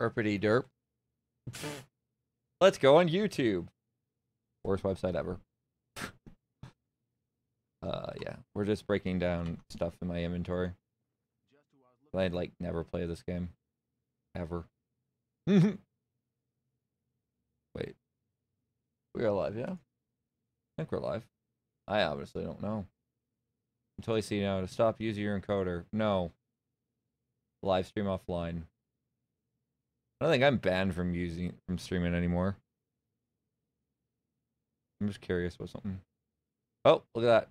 Derpity derp. Let's go on YouTube. Worst website ever. Yeah, we're just breaking down stuff in my inventory. I'd like never play this game, ever. Wait, we're live, yeah? I think we're live. I obviously don't know. Until I see now to stop using your encoder. No. Live stream offline. I don't think I'm banned from streaming anymore. I'm just curious about something. Oh, look at that.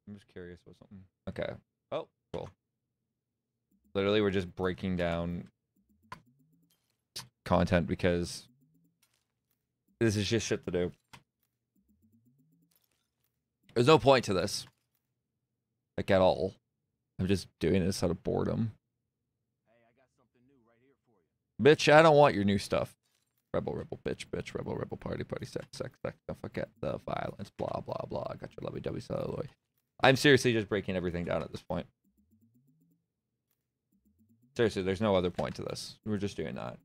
I'm just curious about something. Okay. Oh, cool. Literally, we're just breaking down content because this is just shit to do. There's no point to this. Like, at all. I'm just doing this out of boredom. Hey, I got something new right here for you. Bitch, I don't want your new stuff. Rebel, rebel, bitch, bitch, rebel, rebel, party, party, sex, sex, sex, don't forget the violence, blah, blah, blah. I got your lovey-dovey celluloid. I'm seriously just breaking everything down at this point. Seriously, there's no other point to this. We're just doing that.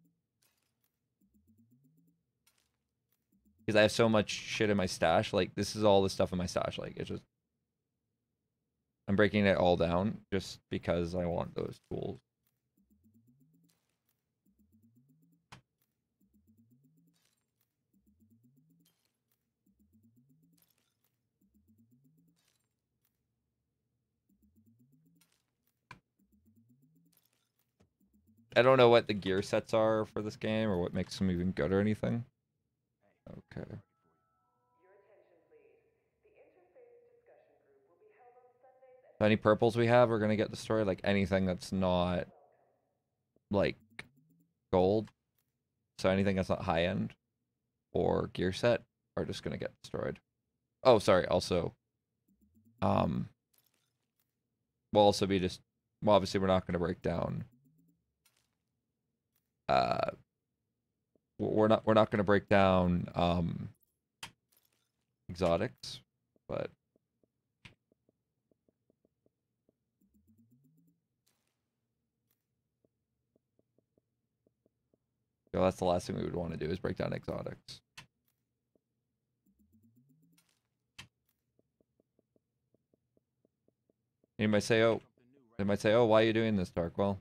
Because I have so much shit in my stash. Like, this is all the stuff in my stash. Like, it's just... I'm breaking it all down just because I want those tools. I don't know what the gear sets are for this game or what makes them even good or anything. Okay. So any purples we have are gonna get destroyed. Like anything that's not like gold. So anything that's not high end or gear set are just gonna get destroyed. Oh, sorry. Also, will also be just. Well, obviously we're not gonna break down. We're not gonna break down exotics, but you know, that's the last thing we would want to do is break down exotics. You might say, oh, they might say, oh, why are you doing this, Dark? Well,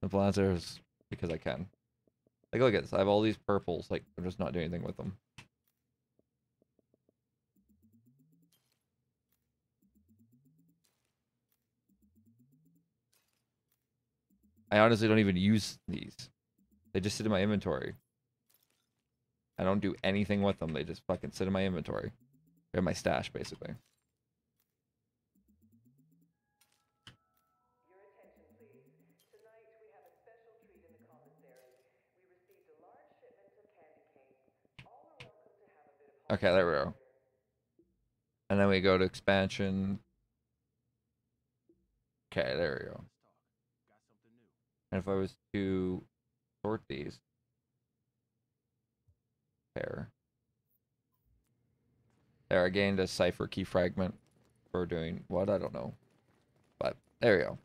the answer is because I can. Like, look at this. I have all these purples. Like, I'm just not doing anything with them. I honestly don't even use these. They just sit in my inventory. I don't do anything with them. They just fucking sit in my inventory. They're in my stash, basically. Okay, there we go. And then we go to expansion. Okay, there we go. And if I was to sort these. There, I gained a cipher key fragment for doing what? I don't know. But there we go.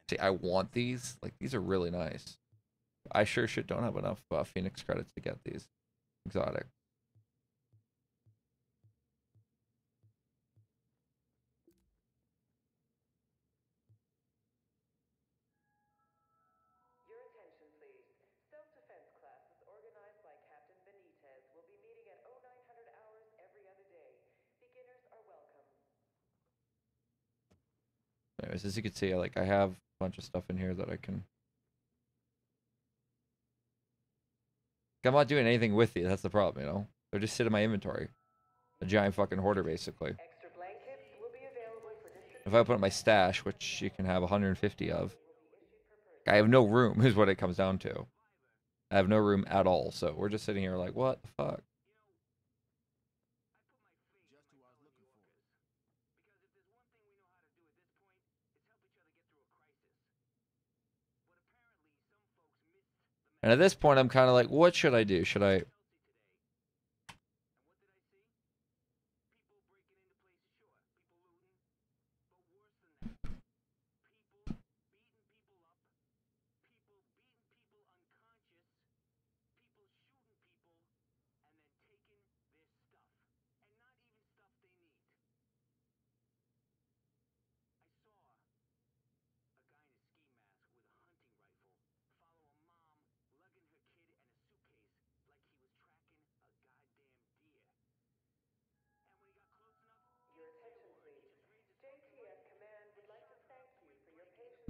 See, I want these. Like, these are really nice. I sure shit don't have enough Phoenix credits to get these. Exotic. Your attention, please. Self-defense classes organized by Captain Benitez will be meeting at 0900 hours every other day. Beginners are welcome. Anyways, as you can see, like, I have a bunch of stuff in here that I can... I'm not doing anything with these, that's the problem, you know? They're just sitting in my inventory. A giant fucking hoarder, basically. Extra blankets will be available for distribution. If I put in my stash, which you can have 150 of, I have no room, is what it comes down to. I have no room at all, so we're just sitting here like, what the fuck? And at this point, I'm kind of like, what should I do? Should I...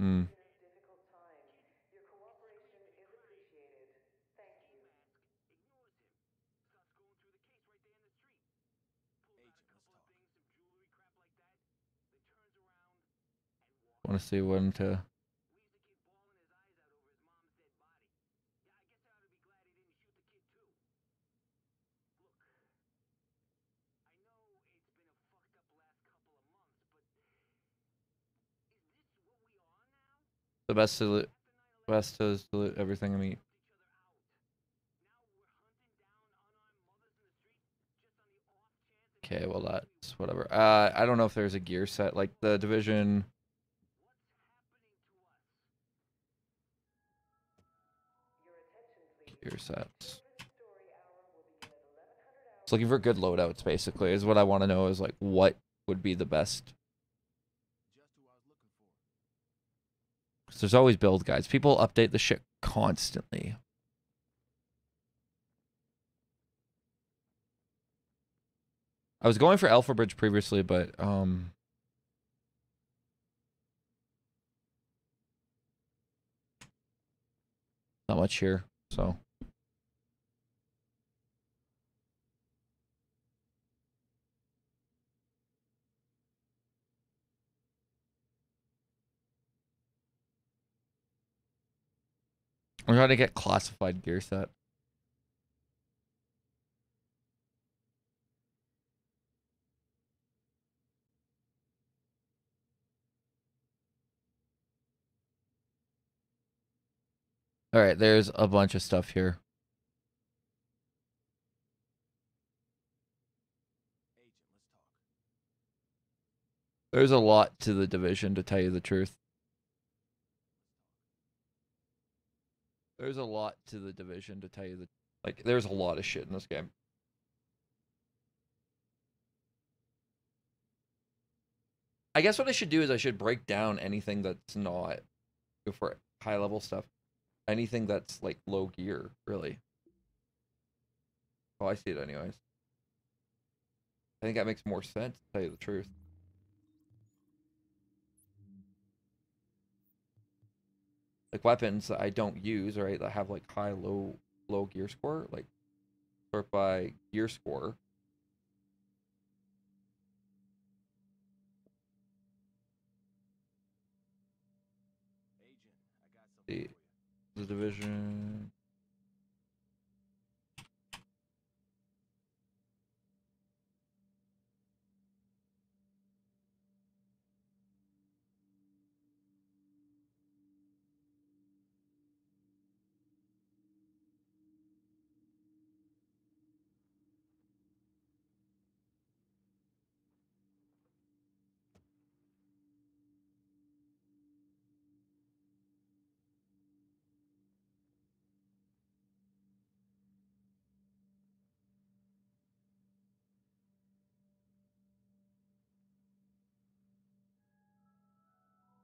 Hmm. difficult time. Your cooperation is appreciated. Thank you. Ignores him. Starts going through the case right there in the street. Pulls out a couple of things, some jewelry, crap like that. Then turns around and walks. Want to see when to. Leaves the kid bawling his eyes out over his mom's dead body. Yeah, I guess I ought to be glad he didn't shoot the kid too. Look, I know it's been a fucked up last couple of months, but is this what we are now? The best to After 9/11, best is to loot everything I meet. helped each other out. Now we're hunting down unarmed mothers in the street just on the off chance that Okay, well maybe that's whatever. I don't know if there's a gear set like the Division what's happening to us? Your attention, please. gear sets. Children's story hour will begin at 1100 hours. Just looking for good loadouts, basically, is what I want to know. Is like what would be the best. Just who I was looking for. 'Cause there's always build guides. People update the shit constantly. I was going for Alpha Bridge previously, but not much here, so. I'm trying to get classified gear set. All right, there's a bunch of stuff here. Agent, let's talk. There's a lot to the Division, to tell you the truth. There's a lot to the Division, to tell you the like. There's a lot of shit in this game. I guess what I should do is I should break down anything that's not go for high level stuff. Anything that's like low gear, really. Oh, I see it anyways. I think that makes more sense, to tell you the truth. Like weapons that I don't use, right, that have like high, low gear score, like sort by gear score. Agent, I got something for you. The Division.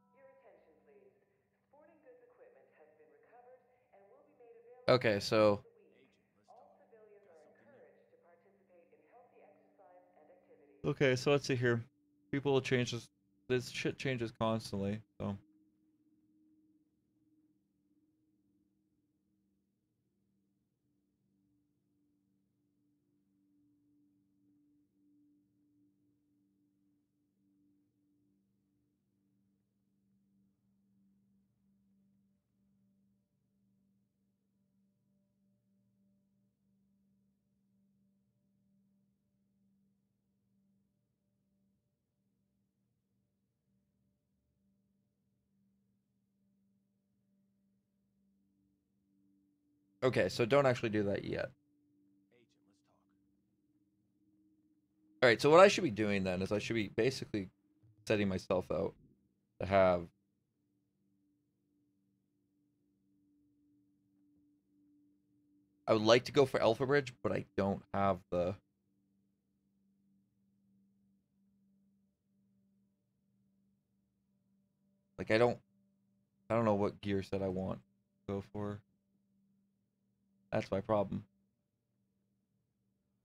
Your attention, please. Sporting goods equipment has been recovered and will be made available Okay, so the week. Agent, let's All talk. civilians Got are something new. encouraged to participate in healthy exercise and activity. okay, so let's see here. People change this shit changes constantly, so. Okay, so don't actually do that yet. Agent, let's talk. All right, so what I should be doing then is I should be basically setting myself out to have I would like to go for Alpha Bridge, but I don't have the like I don't know what gear set I want to go for. That's my problem.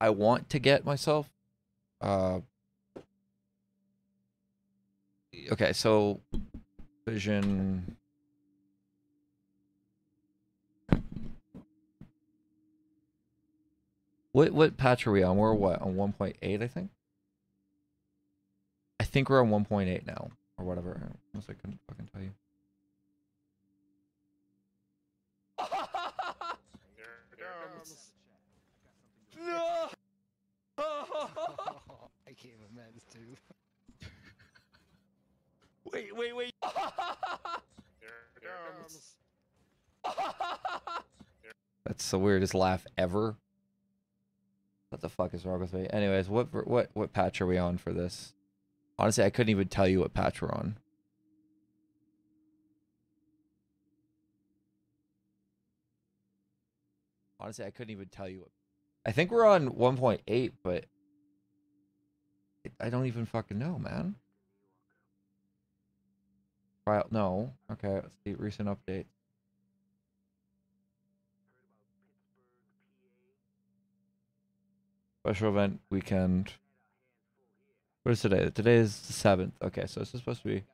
I want to get myself okay, so Vision. What patch are we on? We're what, on 1.8, I think? I think we're on 1.8 now, or whatever. Unless I couldn't fucking tell you. Here it comes. No! I gave him meds too. Wait. Here it comes. That's the weirdest laugh ever. What the fuck is wrong with me? Anyways, what patch are we on for this? Honestly, I couldn't even tell you what patch we're on. Honestly, I couldn't even tell you. I think we're on 1.8, but I don't even fucking know, man. Trial, no. Okay, let's see recent update. Special event weekend. What is today? Today is the 7th. Okay, so this is supposed to be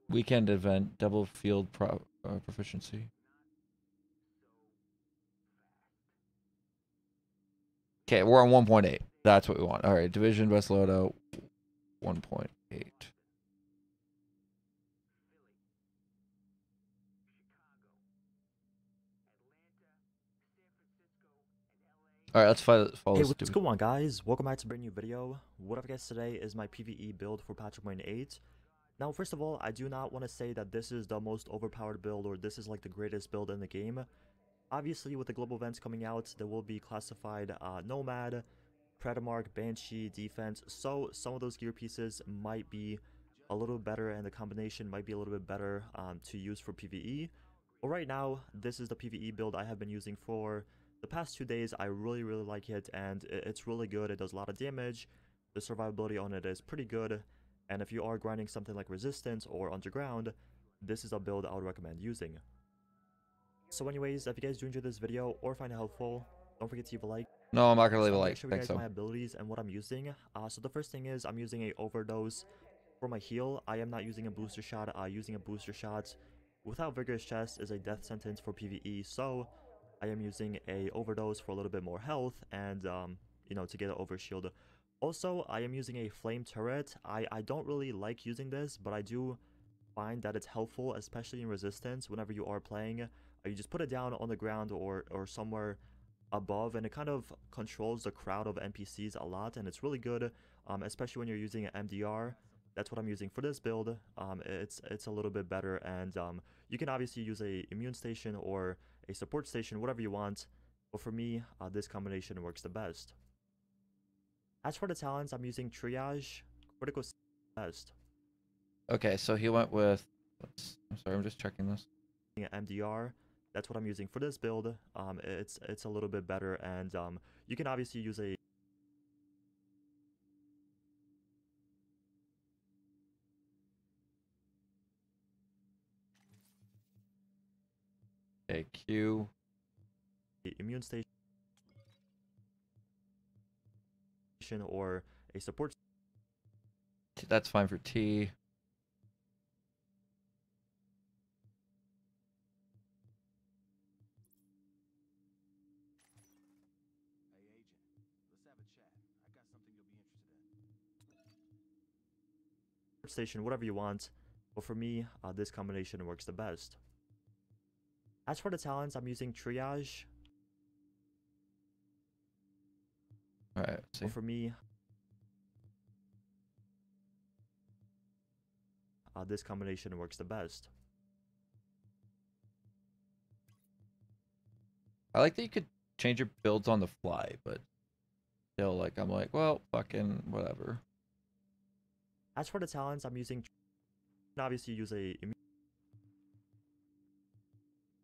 weekend event, double field proficiency. Okay, we're on 1.8. That's what we want. All right, division West Lodo, 1.8. All right, let's follow Hey, this what's dude. going on, guys? Welcome back to a brand new video. What I've got today is my PvE build for patch 1.8. Now, first of all, I do not want to say that this is the most overpowered build or this is like the greatest build in the game. Obviously, with the global events coming out, there will be classified Nomad, Predamark, Banshee, Defense, so some of those gear pieces might be a little better and the combination might be a little bit better to use for PvE. But right now, this is the PvE build I have been using for the past 2 days. I really like it, and it's really good. It does a lot of damage. The survivability on it is pretty good, and if you are grinding something like Resistance or Underground, this is a build I would recommend using. So anyways, if you guys do enjoy this video or find it helpful, don't forget to leave a like. No, I'm not gonna leave a I'm like. going to show you Thanks, guys so. my abilities and what I'm using. So the first thing is I'm using a overdose for my heal. I am not using a booster shot. Using a booster shot without Vigorous Chest is a death sentence for PvE, so I am using a overdose for a little bit more health and, you know, to get an overshield. Also, I am using a flame turret. I don't really like using this, but I do find that it's helpful, especially in Resistance. Whenever you are playing, you just put it down on the ground or somewhere above, and it kind of controls the crowd of NPCs a lot, and it's really good, especially when you're using an MDR. That's what I'm using for this build. It's a little bit better, and you can obviously use a immune station or a support station, whatever you want, but for me, this combination works the best. As for the talents, I'm using Triage, Critical Best. Okay, so he went with. I'm sorry, I'm just checking this. MDR. That's what I'm using for this build. It's a little bit better, and you can obviously use a Okay, Q. immune station or a support. That's fine for T. Hey, agent, let's have a chat. I got something you'll be interested in. Station, whatever you want, but for me, this combination works the best. As for the talents, I'm using Triage. All right, let's see. But for me, this combination works the best. I like that you could change your builds on the fly, but still, like, I'm like, well, fucking whatever. As for the talents, I'm using. Obviously, use a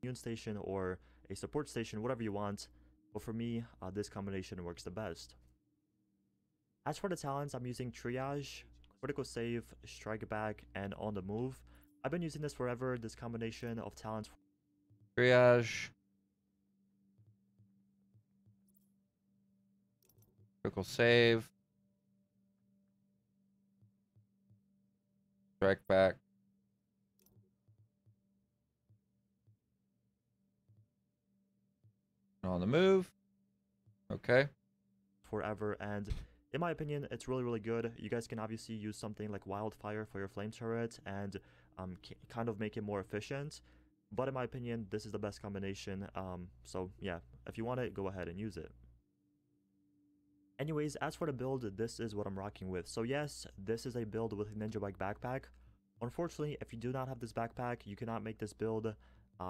immune station or a support station, whatever you want. But for me, this combination works the best. As for the talents, I'm using Triage, Critical Save, Strike Back, and On the Move. I've been using this forever, this combination of talents. Triage. Typical save. Strike back. On the move. Okay. Forever, and in my opinion, it's really good. You guys can obviously use something like wildfire for your flame turret and kind of make it more efficient. But in my opinion, this is the best combination. So yeah, if you want it, go ahead and use it. Anyways, as for the build, this is what I'm rocking with. So yes, this is a build with a Ninja Bike backpack. Unfortunately, if you do not have this backpack, you cannot make this build,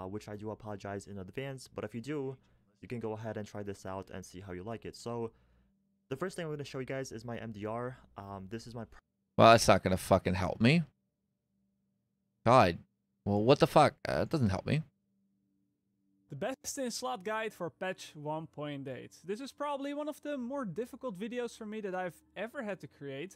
which I do apologize in advance. But if you do, you can go ahead and try this out and see how you like it. So the first thing I'm going to show you guys is my MDR. This is my... Well, that's not going to fucking help me. God. Well, what the fuck? It doesn't help me. The best in slot guide for patch 1.8. This is probably one of the more difficult videos for me that I've ever had to create,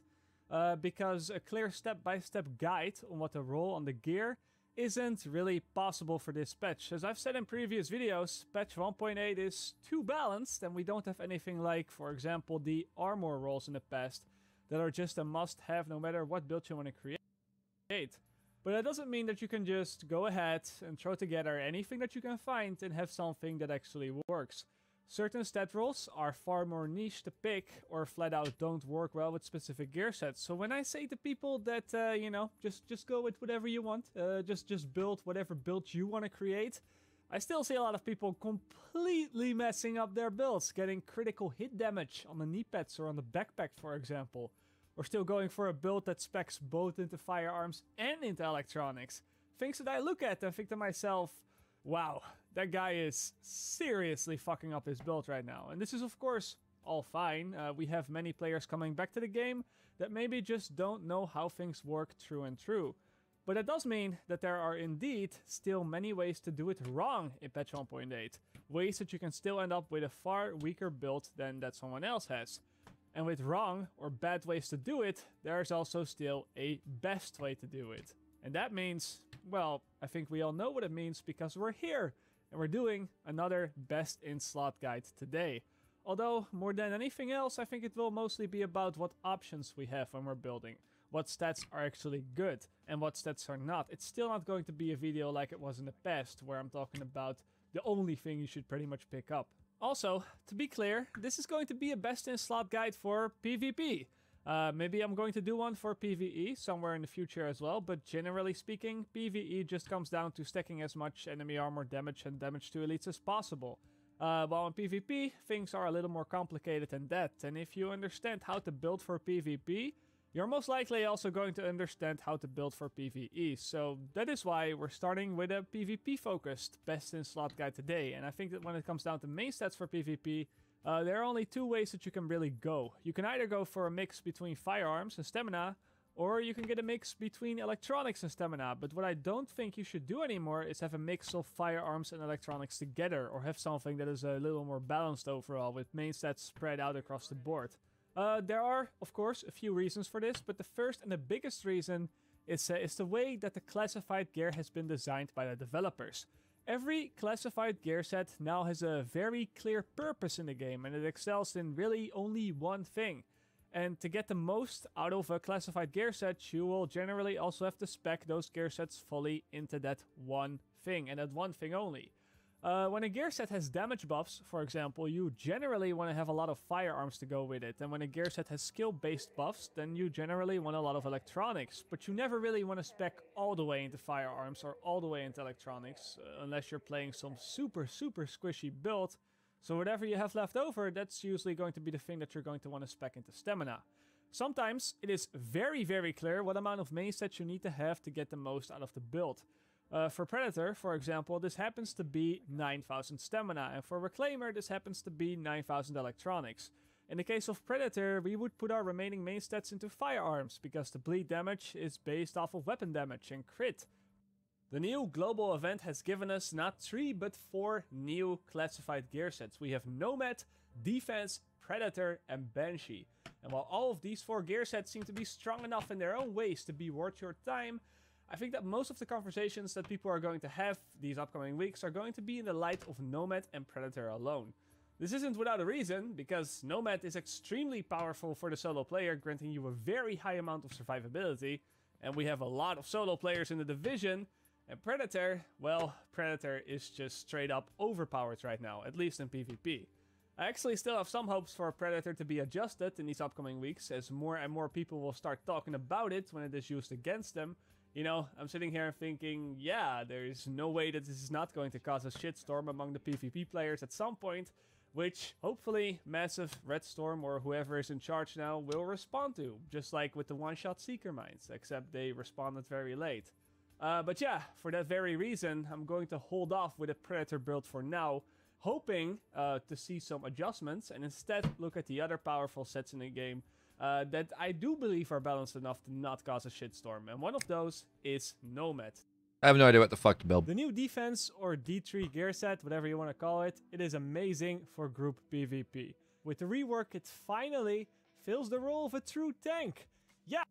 because a clear step-by-step guide on what to roll on the gear isn't really possible for this patch. As I've said in previous videos, patch 1.8 is too balanced and we don't have anything like, for example, the armor rolls in the past that are just a must-have no matter what build you want to create. But that doesn't mean that you can just go ahead and throw together anything that you can find and have something that actually works. Certain stat rolls are far more niche to pick or flat out don't work well with specific gear sets. So when I say to people that, you know, just go with whatever you want, just build whatever build you want to create, I still see a lot of people completely messing up their builds, getting critical hit damage on the knee pads or on the backpack, for example. Or still going for a build that specs both into firearms and into electronics. Things that I look at and think to myself, wow, that guy is seriously fucking up his build right now. And this is of course all fine. We have many players coming back to the game that maybe just don't know how things work true and true. But that does mean that there are indeed still many ways to do it wrong in patch 1.8. Ways that you can still end up with a far weaker build than that someone else has. And with wrong or bad ways to do it, there's also still a best way to do it. And that means, well, I think we all know what it means because we're here and we're doing another best in slot guide today. Although, more than anything else, I think it will mostly be about what options we have when we're building. What stats are actually good and what stats are not. It's still not going to be a video like it was in the past where I'm talking about the only thing you should pretty much pick up. Also, to be clear, this is going to be a best in slot guide for PvP. Maybe I'm going to do one for PvE somewhere in the future as well, but generally speaking, PvE just comes down to stacking as much enemy armor damage and damage to elites as possible. While in PvP, things are a little more complicated than that, and if you understand how to build for PvP, you're most likely also going to understand how to build for PvE, so that is why we're starting with a PvP-focused best in slot guide today, and I think that when it comes down to main stats for PvP, there are only two ways that you can really go. You can either go for a mix between firearms and stamina, or you can get a mix between electronics and stamina, but what I don't think you should do anymore is have a mix of firearms and electronics together, or have something that is a little more balanced overall, with main stats spread out across the board. There are, of course, a few reasons for this, but the first and the biggest reason is the way that the classified gear has been designed by the developers. Every classified gear set now has a very clear purpose in the game, and it excels in really only one thing. And to get the most out of a classified gear set, you will generally also have to spec those gear sets fully into that one thing, and that one thing only. When a gear set has damage buffs, for example, you generally want to have a lot of firearms to go with it. And when a gear set has skill-based buffs, then you generally want a lot of electronics. But you never really want to spec all the way into firearms or all the way into electronics, unless you're playing some super squishy build. So whatever you have left over, that's usually going to be the thing that you're going to want to spec into stamina. Sometimes it is very clear what amount of main stats you need to have to get the most out of the build. For Predator, for example, this happens to be 9,000 stamina, and for Reclaimer, this happens to be 9,000 electronics. In the case of Predator, we would put our remaining main stats into firearms, because the bleed damage is based off of weapon damage and crit. The new global event has given us not 3 but 4 new classified gear sets. We have Nomad, Defense, Predator, and Banshee. And while all of these 4 gear sets seem to be strong enough in their own ways to be worth your time, I think that most of the conversations that people are going to have these upcoming weeks are going to be in the light of Nomad and Predator alone. This isn't without a reason, because Nomad is extremely powerful for the solo player, granting you a very high amount of survivability, and we have a lot of solo players in the Division, and Predator, well, Predator is just straight up overpowered right now, at least in PvP. I actually still have some hopes for Predator to be adjusted in these upcoming weeks, as more and more people will start talking about it when it is used against them. You know, I'm sitting here thinking, yeah, there's no way that this is not going to cause a shitstorm among the PvP players at some point, which hopefully Massive, Red Storm, or whoever is in charge now will respond to, just like with the one-shot Seeker Mines, except they responded very late. But yeah, for that very reason, I'm going to hold off with a Predator build for now, hoping to see some adjustments, and instead look at the other powerful sets in the game that I do believe are balanced enough to not cause a shitstorm, and one of those is Nomad. I have no idea what the fuck to build. The new defense, or D3 gear set, whatever you want to call it, it is amazing for group PvP. With the rework, it finally fills the role of a true tank. Yeah!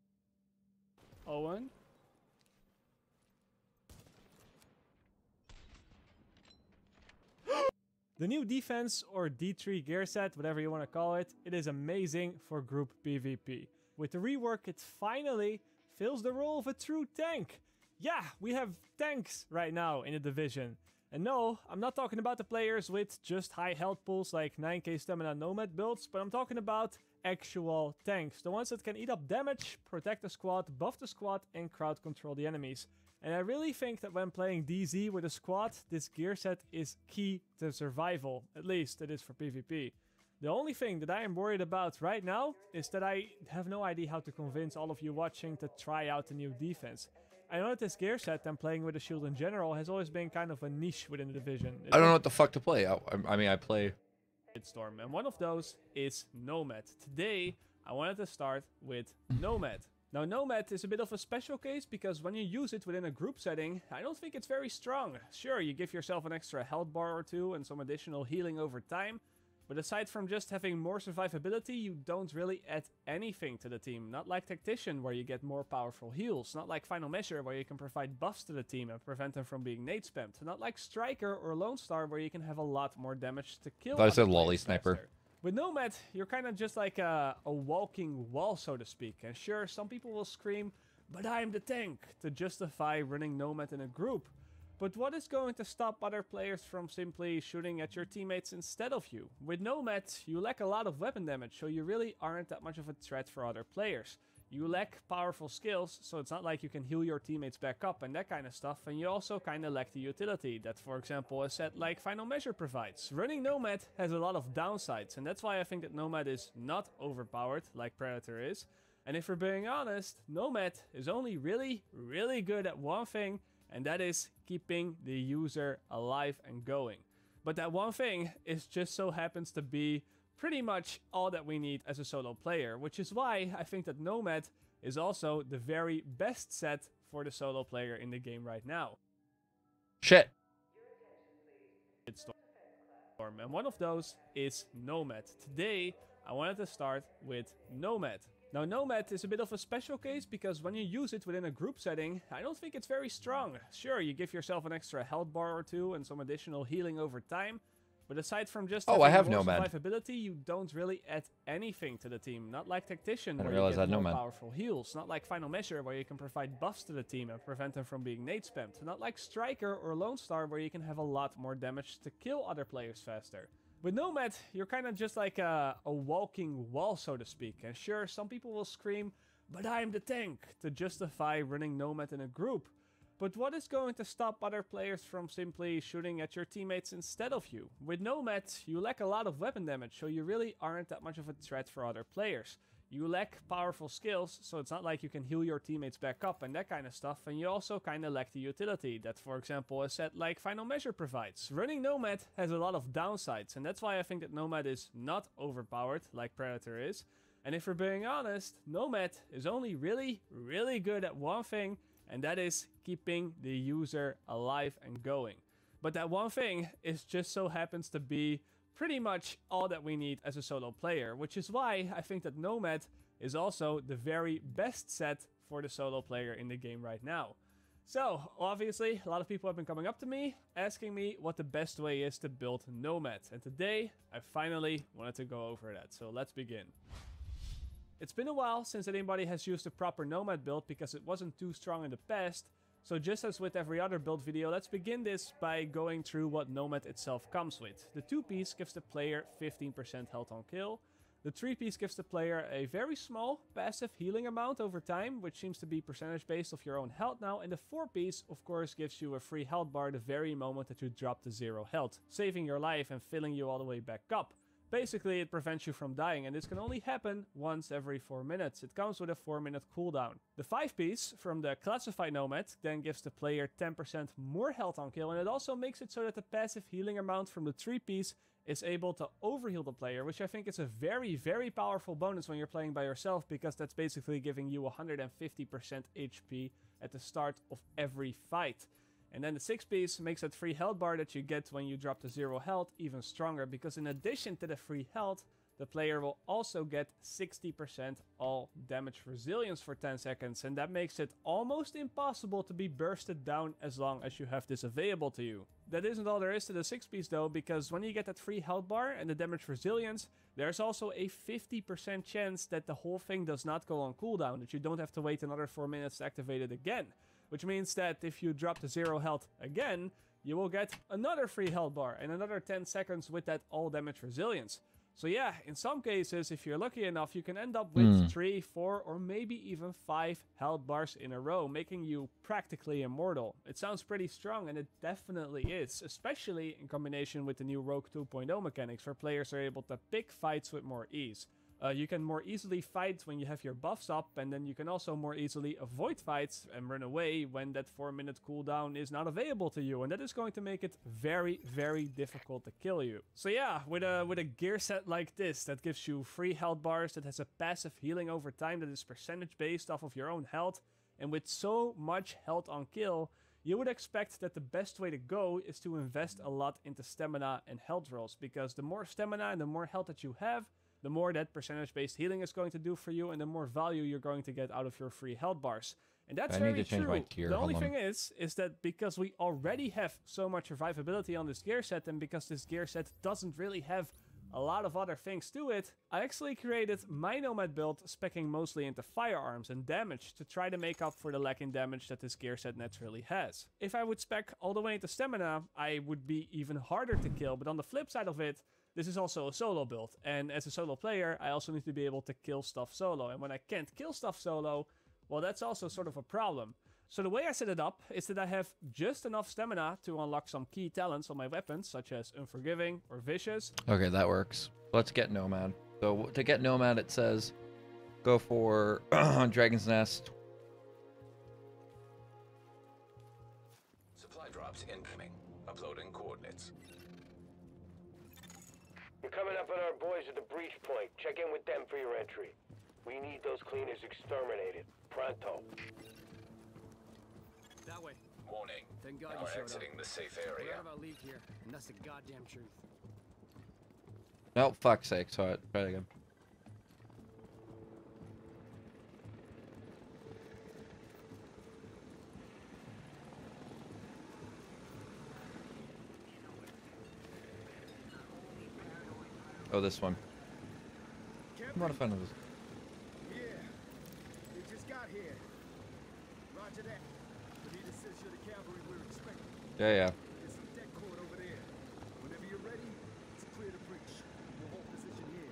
Owen? The new defense, or D3 gear set, whatever you want to call it, it is amazing for group PvP. With the rework, it finally fills the role of a true tank. Yeah, we have tanks right now in the Division. And no, I'm not talking about the players with just high health pools like 9k stamina Nomad builds, but I'm talking about actual tanks. The ones that can eat up damage, protect the squad, buff the squad, and crowd control the enemies. And I really think that when playing DZ with a squad, this gear set is key to survival. At least it is for PvP. The only thing that I am worried about right now is that I have no idea how to convince all of you watching to try out the new defense. I know that this gear set and playing with the shield in general has always been kind of a niche within the Division. I don't know what the fuck to play. I mean, I play Storm, and one of those is Nomad. Today, I wanted to start with Nomad. Now, Nomad is a bit of a special case because when you use it within a group setting, I don't think it's very strong. Sure, you give yourself an extra health bar or two and some additional healing over time, but aside from just having more survivability, you don't really add anything to the team. Not like Tactician, where you get more powerful heals. Not like Final Measure, where you can provide buffs to the team and prevent them from being nade spammed. Not like Striker or Lone Star, where you can have a lot more damage to kill. I thought I said other Lolly players Sniper. faster. With Nomad, you're kind of just like a walking wall, so to speak. And sure, some people will scream, "But I'm the tank," to justify running Nomad in a group. But what is going to stop other players from simply shooting at your teammates instead of you? With Nomad, you lack a lot of weapon damage, so you really aren't that much of a threat for other players. You lack powerful skills, so it's not like you can heal your teammates back up and that kind of stuff, and you also kind of lack the utility that, for example, a set like Final Measure provides. Running Nomad has a lot of downsides, and that's why I think that Nomad is not overpowered like Predator is. And if we're being honest, Nomad is only really good at one thing, and that is keeping the user alive and going. But that one thing is just so happens to be pretty much all that we need as a solo player, which is why I think that Nomad is also the very best set for the solo player in the game right now. shit. It's Storm, and one of those is Nomad. Today, I wanted to start with Nomad. Now, Nomad is a bit of a special case because when you use it within a group setting, I don't think it's very strong. Sure, you give yourself an extra health bar or two and some additional healing over time, but aside from just Oh, I have more Nomad. survivability, you don't really add anything to the team. Not like Tactician, I didn't where realize you I get had more Nomad. powerful heals. Not like Final Measure, where you can provide buffs to the team and prevent them from being nade spammed. Not like Striker or Lone Star, where you can have a lot more damage to kill other players faster. With Nomad, you're kind of just like a walking wall, so to speak. And sure, some people will scream, "But I'm the tank," to justify running Nomad in a group. But what is going to stop other players from simply shooting at your teammates instead of you? With Nomad, you lack a lot of weapon damage, so you really aren't that much of a threat for other players. You lack powerful skills, so it's not like you can heal your teammates back up and that kind of stuff, and you also kind of lack the utility that, for example, a set like Final Measure provides. Running Nomad has a lot of downsides, and that's why I think that Nomad is not overpowered like Predator is. And if we're being honest, Nomad is only really good at one thing, and that is keeping the user alive and going. But that one thing is just so happens to be pretty much all that we need as a solo player, which is why I think that Nomad is also the very best set for the solo player in the game right now. So, obviously, a lot of people have been coming up to me, asking me what the best way is to build Nomad. And today, I finally wanted to go over that. So let's begin. It's been a while since anybody has used a proper Nomad build because it wasn't too strong in the past. So just as with every other build video, let's begin this by going through what Nomad itself comes with. The 2-piece gives the player 15% health on kill. The 3-piece gives the player a very small passive healing amount over time, which seems to be percentage based of your own health now. And the 4-piece, of course, gives you a free health bar the very moment that you drop to 0 health, saving your life and filling you all the way back up. Basically, it prevents you from dying, and this can only happen once every 4 minutes. It comes with a 4-minute cooldown. The 5-piece from the Classified Nomad then gives the player 10% more health on kill, and it also makes it so that the passive healing amount from the 3-piece is able to overheal the player, which I think is a very, very powerful bonus when you're playing by yourself, because that's basically giving you 150% HP at the start of every fight. And then the 6-piece makes that free health bar that you get when you drop to 0 health even stronger, because in addition to the free health, the player will also get 60% all damage resilience for 10 seconds, and that makes it almost impossible to be bursted down as long as you have this available to you. That isn't all there is to the 6-piece though, because when you get that free health bar and the damage resilience, there's also a 50% chance that the whole thing does not go on cooldown, that you don't have to wait another 4 minutes to activate it again. Which means that if you drop to 0 health again, you will get another free health bar and another 10 seconds with that all damage resilience. So yeah, in some cases, if you're lucky enough, you can end up with 3, 4, or maybe even 5 health bars in a row, making you practically immortal. It sounds pretty strong, and it definitely is, especially in combination with the new Rogue 2.0 mechanics, where players are able to pick fights with more ease. You can more easily fight when you have your buffs up, and then you can also more easily avoid fights and run away when that 4-minute cooldown is not available to you, and that is going to make it very, very difficult to kill you. So yeah, with a gear set like this that gives you free health bars, that has a passive healing over time that is percentage based off of your own health, and with so much health on kill, you would expect that the best way to go is to invest a lot into stamina and health rolls, because the more stamina and the more health that you have, the more that percentage-based healing is going to do for you, and the more value you're going to get out of your free health bars. And that's very need to change true. my gear. The only Hold on. thing is that because we already have so much survivability on this gear set, and because this gear set doesn't really have a lot of other things to it, I actually created my Nomad build speccing mostly into firearms and damage to try to make up for the lacking damage that this gear set naturally has. If I would spec all the way into stamina, I would be even harder to kill, but on the flip side of it, this is also a solo build, and as a solo player, I also need to be able to kill stuff solo, and when I can't kill stuff solo, well, that's also sort of a problem. So the way I set it up is that I have just enough stamina to unlock some key talents on my weapons, such as Unforgiving or Vicious. Okay, that works. Let's get Nomad. So to get Nomad, it says go for Dragon's Nest. Supply drops incoming. Uploading coordinates. We're coming up on our boys at the breach point. Check in with them for your entry. We need those cleaners exterminated. Pronto. That way. Warning. Thank God Now you showed up. exiting the safe area. We're about to leave here, and that's the goddamn truth. No, fuck's sake. Try it again. Oh, this one. I'm not a fan of this. Yeah, they just got here. Roger that. Benita says you're the cavalry we're expecting. Yeah. There's some deck cord over there. Whenever you're ready, it's clear to breach. We'll hold position here.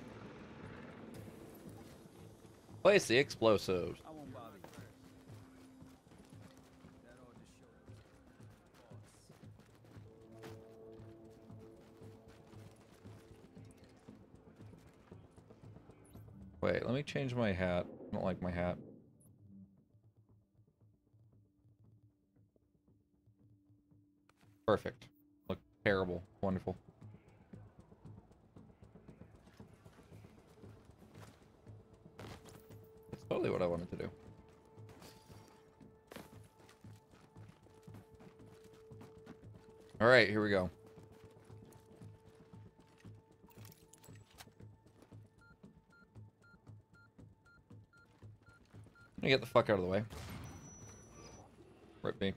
Place the explosives. I won't bother you. That all just showed us. Wait, let me change my hat. I don't like my hat. Perfect. Look terrible. Wonderful. That's totally what I wanted to do. Alright, here we go. Let me get the fuck out of the way. Rip me.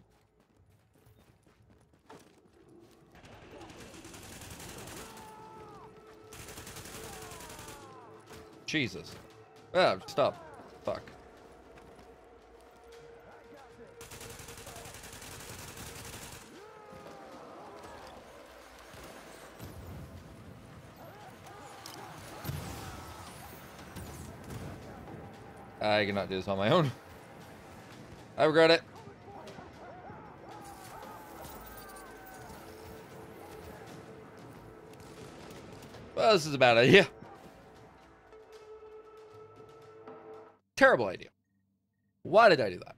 Jesus. Ah, stop. Fuck. I cannot do this on my own. I regret it. Well, this is a bad idea. Terrible idea. Why did I do that?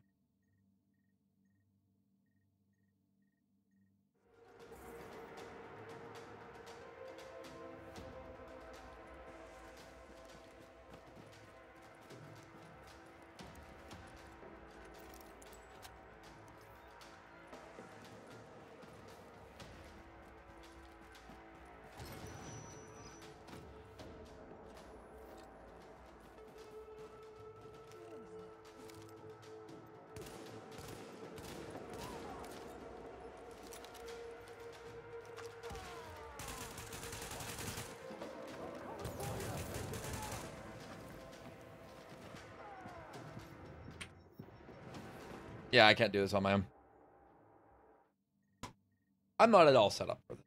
Yeah, I can't do this on my own. I'm not at all set up for this.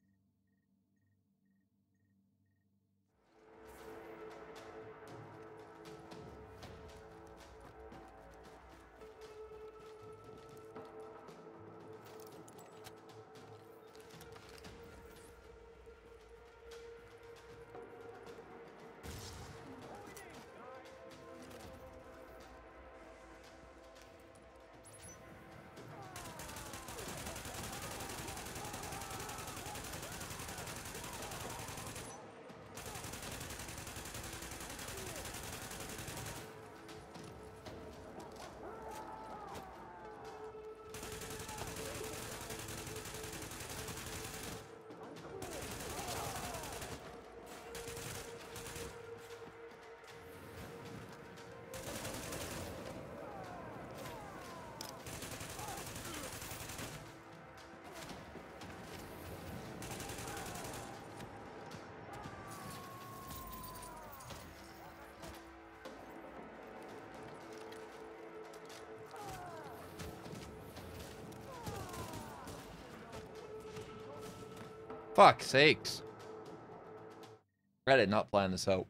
Fuck sakes. I did not plan this out.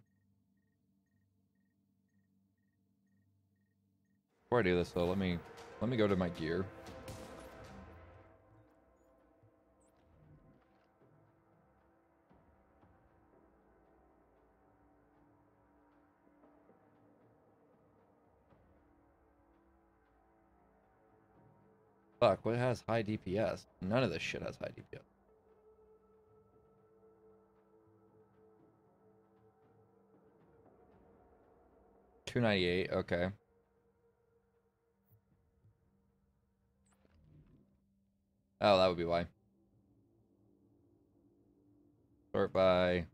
Before I do this though, let me go to my gear. Fuck, what has high DPS? None of this shit has high DPS. $298, okay. Oh, that would be why. Sort by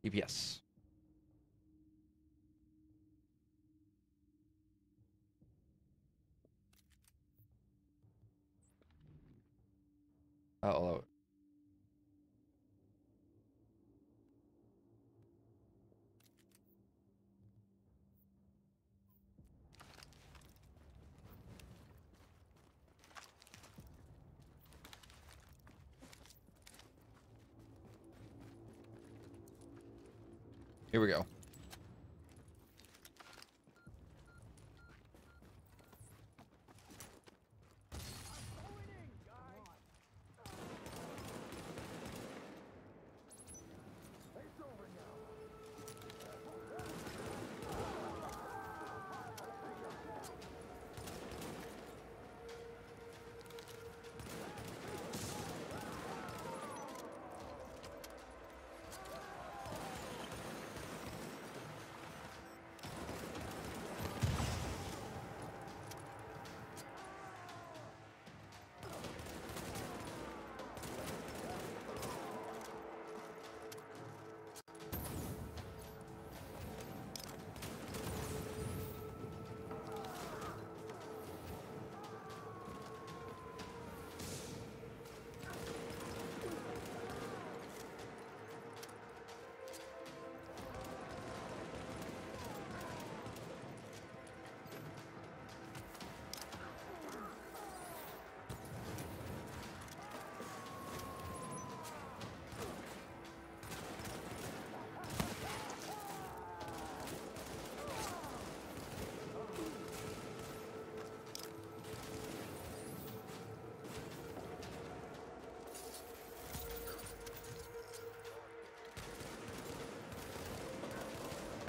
DPS. Oh, here we go.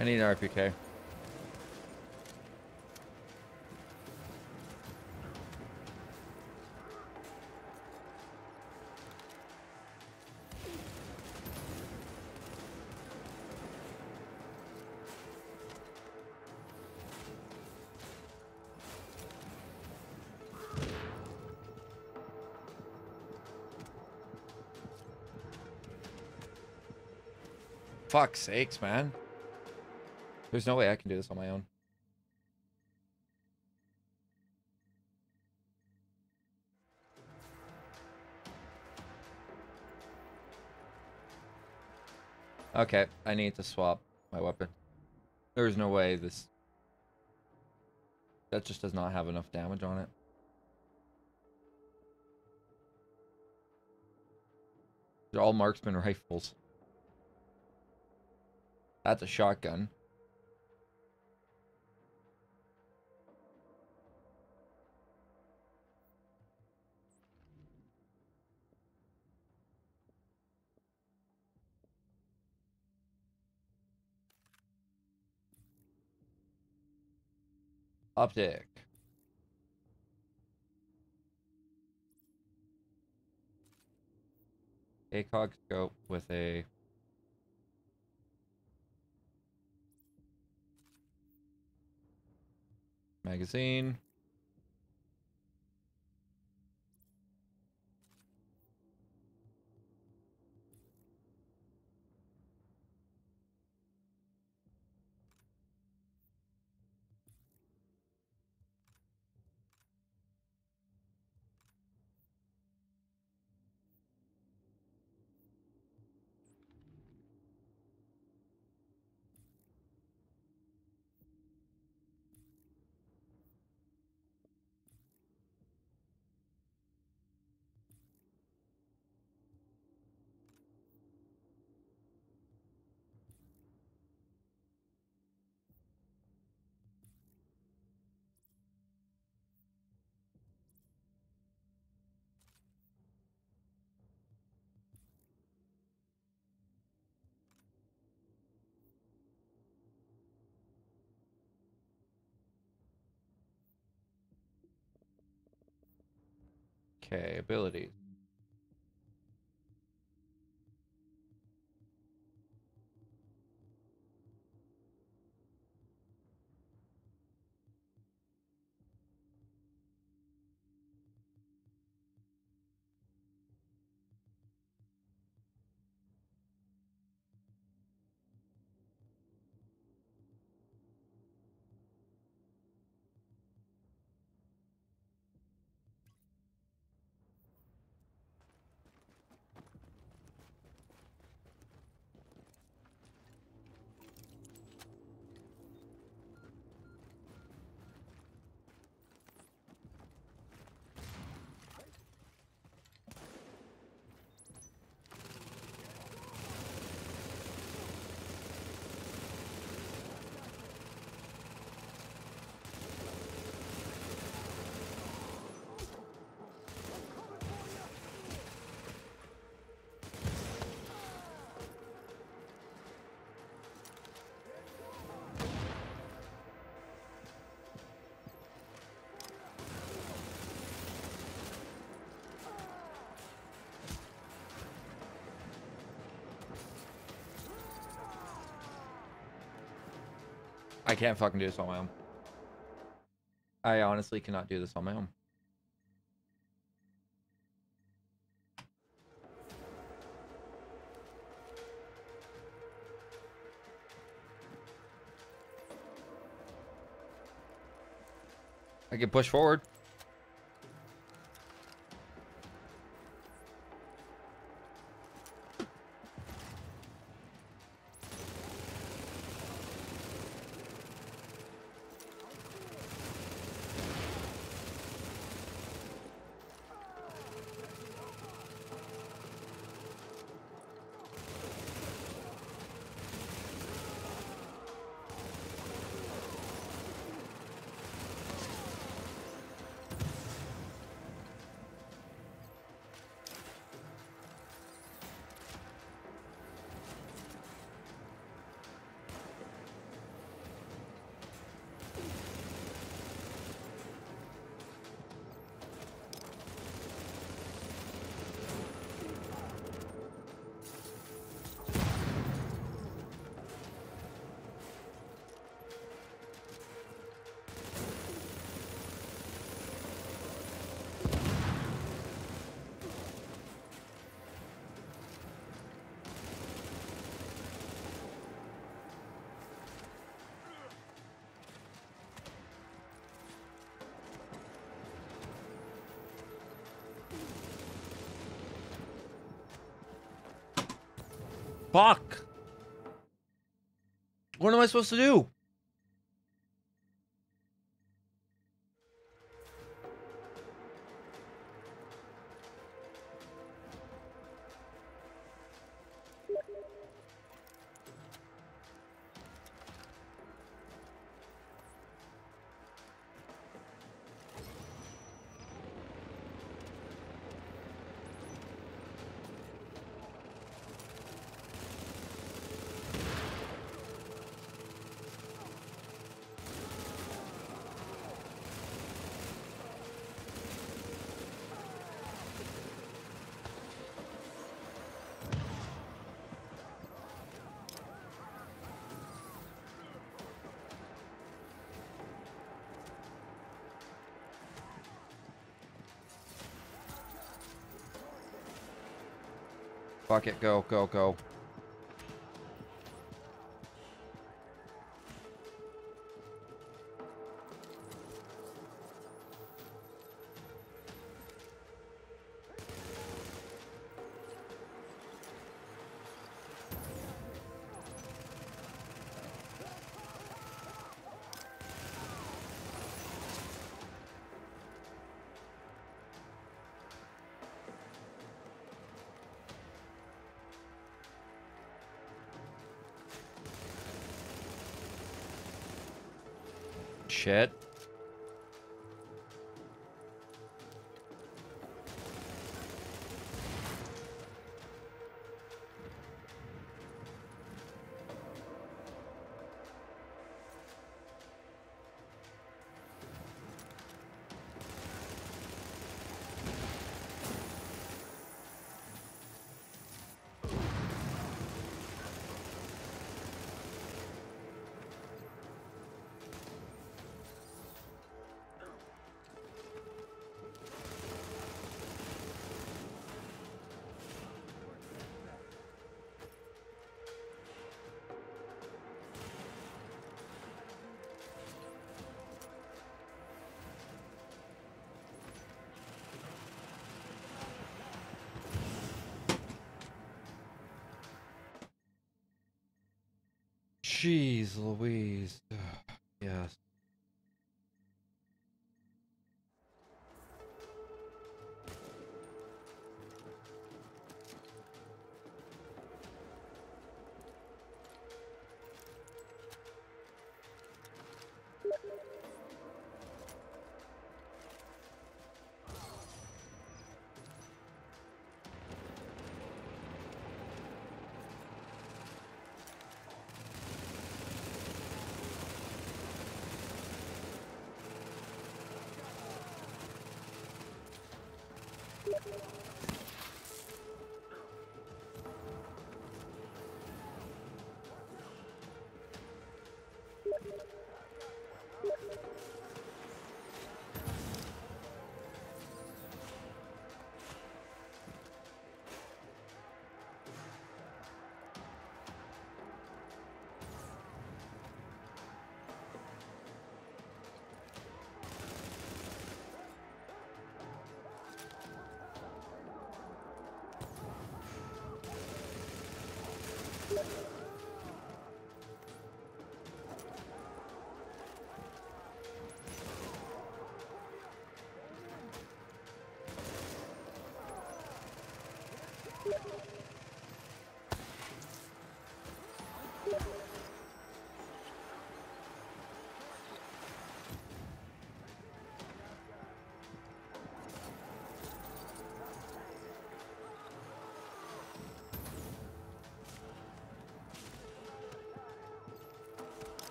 I need an RPK. Fuck's sakes, man. There's no way I can do this on my own. Okay, I need to swap my weapon. There's no way this... That just does not have enough damage on it. They're all marksman rifles. That's a shotgun. Optic. ACOG scope with a... magazine. Okay, abilities. I can't fucking do this on my own. I honestly cannot do this on my own. I can push forward. Fuck! What am I supposed to do? Fuck it, go, go, go. Shit. Jeez Louise. Yes.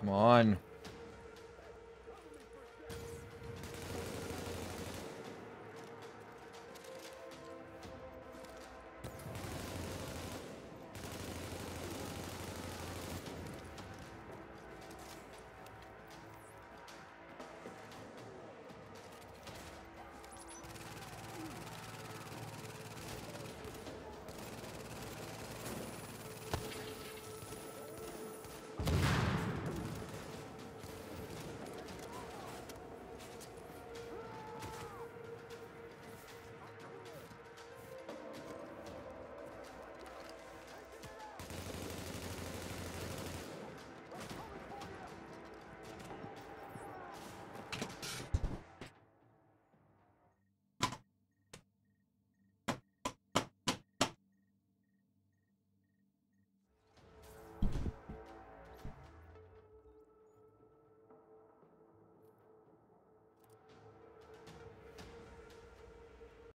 Come on.